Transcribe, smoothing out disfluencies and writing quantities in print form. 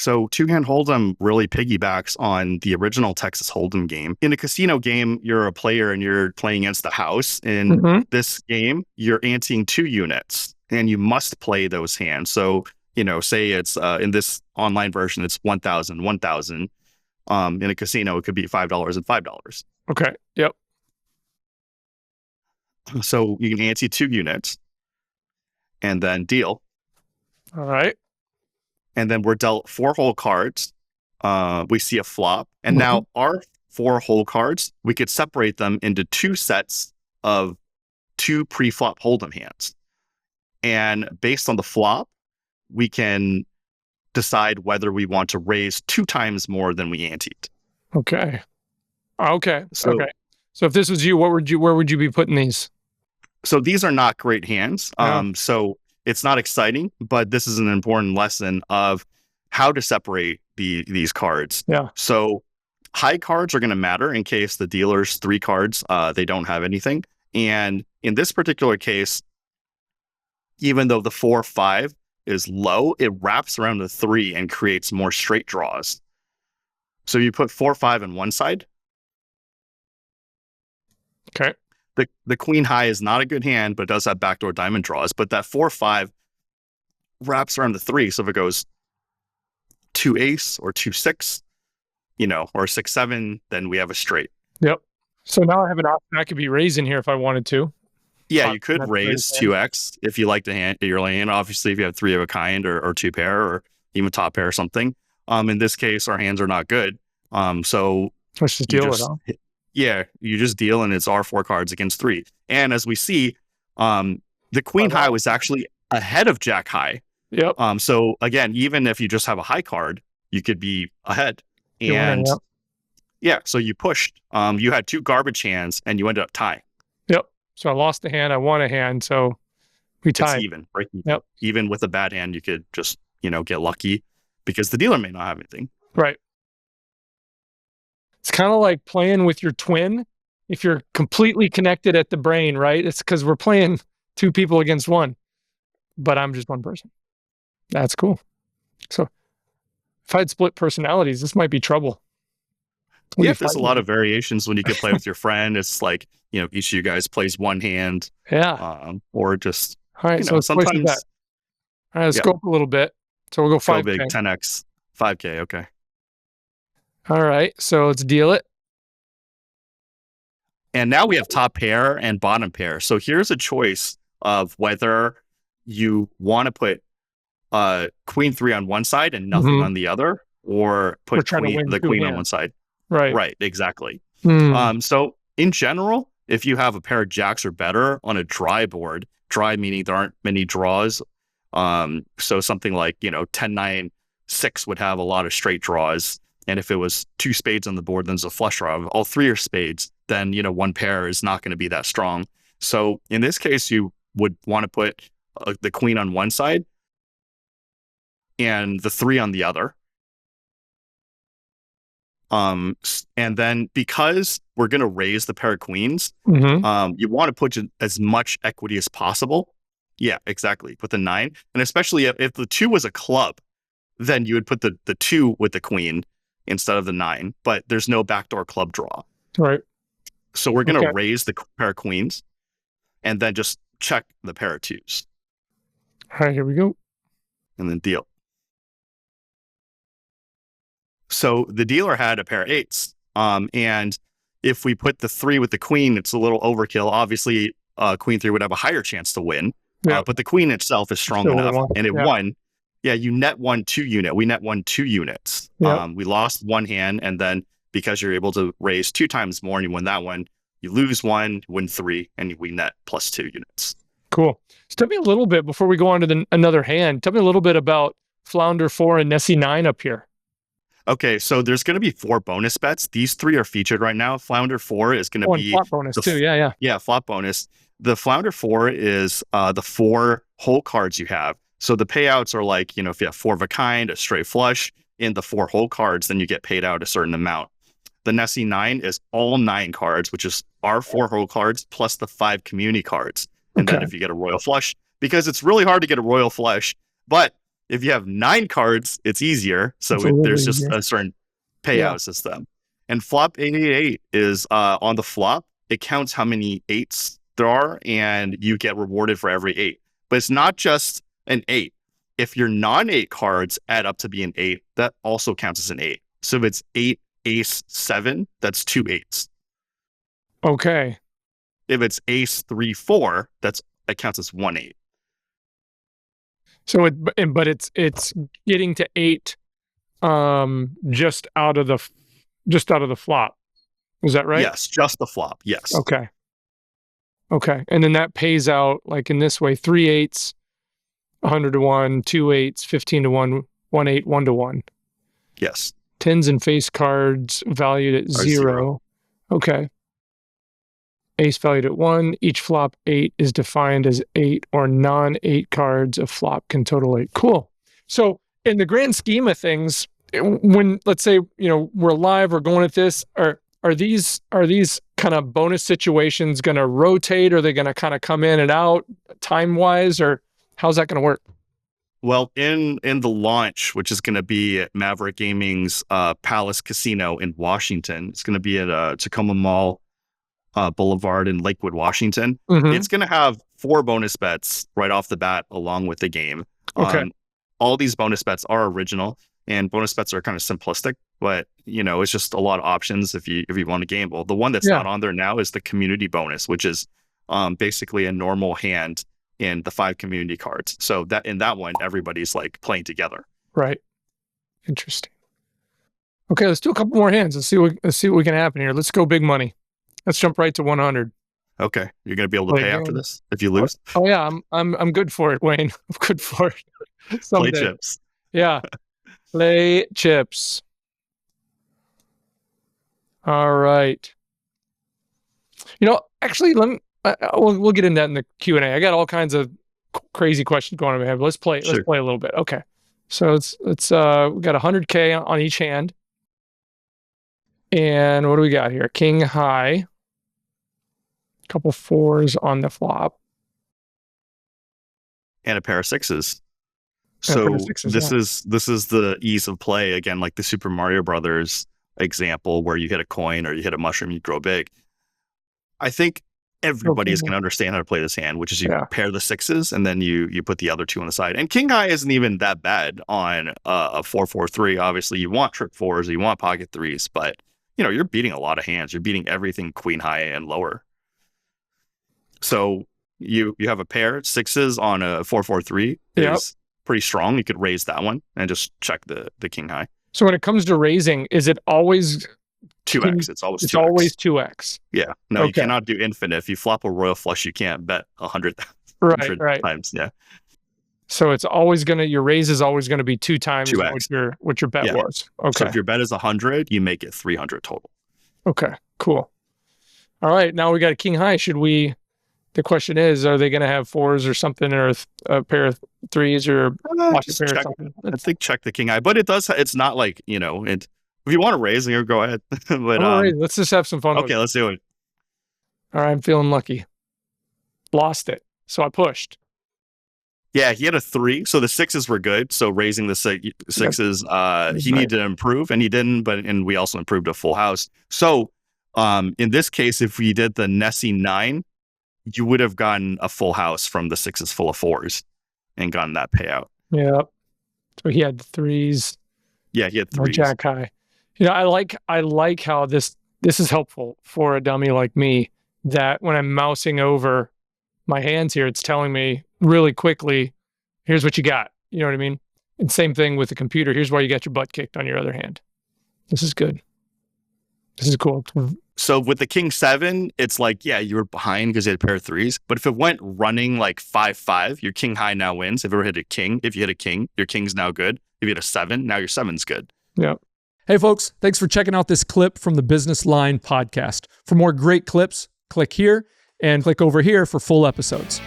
So two-hand Hold'em really piggybacks on the original Texas Hold'em game. In a casino game, you're a player and you're playing against the house. In this game, you're anteing 2 units and you must play those hands. So, say it's in this online version, it's 1,000, 1,000. In a casino, it could be $5 and $5. Okay. Yep. So you can ante 2 units and then deal. All right. And then we're dealt 4 whole cards. We see a flop. And now our 4 whole cards, we could separate them into 2 sets of 2 pre-flop Hold'em hands. And based on the flop, we can decide whether we want to raise 2 times more than we anteed. Okay. So if this was you, where would you be putting these? So these are not great hands. So it's not exciting, but this is an important lesson of how to separate these cards. Yeah. So high cards are going to matter in case the dealer's 3 cards, they don't have anything. And in this particular case, even though the 4-5 is low, it wraps around the 3 and creates more straight draws. So you put 4-5 on one side. Okay. The queen high is not a good hand, but it does have backdoor diamond draws. But that 4-5 wraps around the 3. So if it goes 2 ace or 2-6, or 6-7, then we have a straight. Yep. So now I have an option. I could be raising here if I wanted to. Yeah, you could raise 2x if you like the hand you're laying. Obviously, if you have 3 of a kind or 2 pair or even top pair or something. In this case, our hands are not good. So let's just deal with it. Yeah, you just deal, and it's our 4 cards against 3. And as we see, the queen high was actually ahead of jack high. Yep. So again, even if you just have a high card, you could be ahead. And so you pushed. You had 2 garbage hands, and you ended up tying. Yep. So I lost a hand. I won a hand. So we tied. It's even. Right? Yep. Even with a bad hand, you could just get lucky because the dealer may not have anything. Right. It's kind of like playing with your twin. If you're completely connected at the brain, right? It's because we're playing 2 people against 1, but I'm just 1 person. That's cool. So if I had split personalities, this might be trouble. Yeah, there's a lot of variations when you could play with your friend. It's like, each of you guys plays 1 hand. Yeah. Or just, all right, so sometimes. All right, let's go up a little bit. So we'll go 5K. Go big, 10x, 5K, okay. All right, so let's deal it. And now we have top pair and bottom pair. So here's a choice of whether you want to put queen 3 on one side and nothing on the other, or put the queen on one side. Right. Right, exactly. So in general, if you have a pair of jacks or better on a dry board, dry meaning there aren't many draws. So something like, 10-9-6 would have a lot of straight draws. And if it was 2 spades on the board, then there's a flush draw. All 3 are spades, then, 1 pair is not going to be that strong. So in this case, you would want to put the queen on one side and the 3 on the other. And then because we're going to raise the pair of queens, you want to put as much equity as possible. Yeah, exactly. With the 9. And especially if the 2 was a club, then you would put the 2 with the queen instead of the 9, but there's no backdoor club draw. Right. So we're going to raise the pair of queens and then just check the pair of 2s. All right, here we go. And then deal. So the dealer had a pair of 8s. And if we put the 3 with the queen, it's a little overkill. Obviously, queen 3 would have a higher chance to win. But the queen itself is strong enough. And it won. Yeah, you net 1 2 unit. We net 1 2 units. We lost 1 hand, and then because you're able to raise 2 times more and you win that one, you lose 1, win 3, and we net +2 units. Cool. So tell me a little bit before we go on to another hand. Tell me a little bit about Flounder 4 and Nessie 9 up here. Okay, so there's going to be 4 bonus bets. These 3 are featured right now. Flounder 4 is going to be flop bonus too. Yeah, flop bonus. The Flounder 4 is the 4 whole cards you have. So the payouts are like, if you have 4 of a kind, a straight flush, in the 4 whole cards, then you get paid out a certain amount. The Nessie 9 is all 9 cards, which is our 4 whole cards plus the 5 community cards. And then if you get a royal flush, because it's really hard to get a royal flush, but If you have 9 cards, it's easier. So there's just a certain payout system. And flop 888 is on the flop, it counts how many 8s there are, and you get rewarded for every 8. But it's not just an 8. If your non-8 cards add up to be an 8, that also counts as an 8. So if it's 8, ace, 7, that's 2 8s. Okay. If it's ace, 3, 4, that counts as 1 8. So but it's getting to 8 just out of the flop. Is that right? Yes, just the flop. Yes. Okay. And then that pays out like in this way: 3 8s, 100 to 1, 2 8s, 15 to 1, 1 8, 1 to 1. Yes. 10s and face cards valued at 0. Okay. Ace valued at 1. Each flop 8 is defined as 8 or non-8 cards. A flop can total 8. Cool. So in the grand scheme of things, when let's say we're live, we're going at this, are these kind of bonus situations going to rotate? Are they going to kind of come in and out time wise, or how's that going to work? Well, in the launch, which is going to be at Maverick Gaming's Palace Casino in Washington, it's going to be at Tacoma Mall Boulevard in Lakewood, Washington. It's going to have 4 bonus bets right off the bat along with the game. Okay. All these bonus bets are original, and bonus bets are kind of simplistic, but it's just a lot of options if you want to gamble. The one that's not on there now is the community bonus, which is basically a normal hand in the 5 community cards. So that in that one, everybody's like playing together. Right. Interesting. Okay, let's do a couple more hands. Let's see what can happen here. Let's go big money. Let's jump right to 100. Okay, you're gonna be able to pay after this if you lose. Oh yeah, I'm good for it, Wayne. I'm good for it. Play chips. Yeah, play chips. All right. Actually, we'll get into that in the Q&A. I got all kinds of crazy questions going on in my head. Let's play. Let's play a little bit. Okay. So let's we got 100K on each hand. And what do we got here? King high. Couple 4s on the flop. And a pair of 6s. So this is the ease of play again, like the Super Mario Brothers example where you hit a coin or you hit a mushroom, you grow big. I think everybody is going to understand how to play this hand, which is you pair the 6s and then you put the other 2 on the side. And King High isn't even that bad on a 4-4-3. Obviously, you want trick 4s, you want pocket 3s, but you're beating a lot of hands. You're beating everything Queen High and lower. So you have a pair 6s on a 4-4-3 is pretty strong. You could raise that one and just check the King High. So when it comes to raising, is it always 2x? It's always 2x. It's always 2x. Yeah. No, you cannot do infinite. If you flop a royal flush, you can't bet 100 times. Yeah. So it's always your raise is always going to be 2 times what your bet was. Okay. So if your bet is 100, you make it 300 total. Okay. Cool. All right. Now we got a King High. The question is, are they going to have 4s or something, or a pair of 3s, or a pair or something? I think check the King High, but it's not like, if you want to raise, go ahead. But let's just have some fun. Okay, let's do it. All right, I'm feeling lucky. Lost it, so I pushed. Yeah, he had a 3, so the 6s were good. So raising the 6s, he needed to improve, and he didn't. And we also improved a full house. So in this case, if we did the Nessie 9, you would have gotten a full house from the 6s full of 4s and gotten that payout. Yeah. So he had 3s. Yeah, he had 3s. Jack high. I like how this is helpful for a dummy like me, that when I'm mousing over my hands here, it's telling me really quickly, here's what you got. You know what I mean? And same thing with the computer. Here's why you got your butt kicked on your other hand. This is good. This is cool. So with the King 7, it's like, you were behind because you had a pair of 3s. But if it went running like 5-5, your King High now wins. If you hit a king, your King's now good. If you hit a 7, now your 7's good. Yeah. Hey folks, thanks for checking out this clip from the Business Line podcast. For more great clips, click here and click over here for full episodes.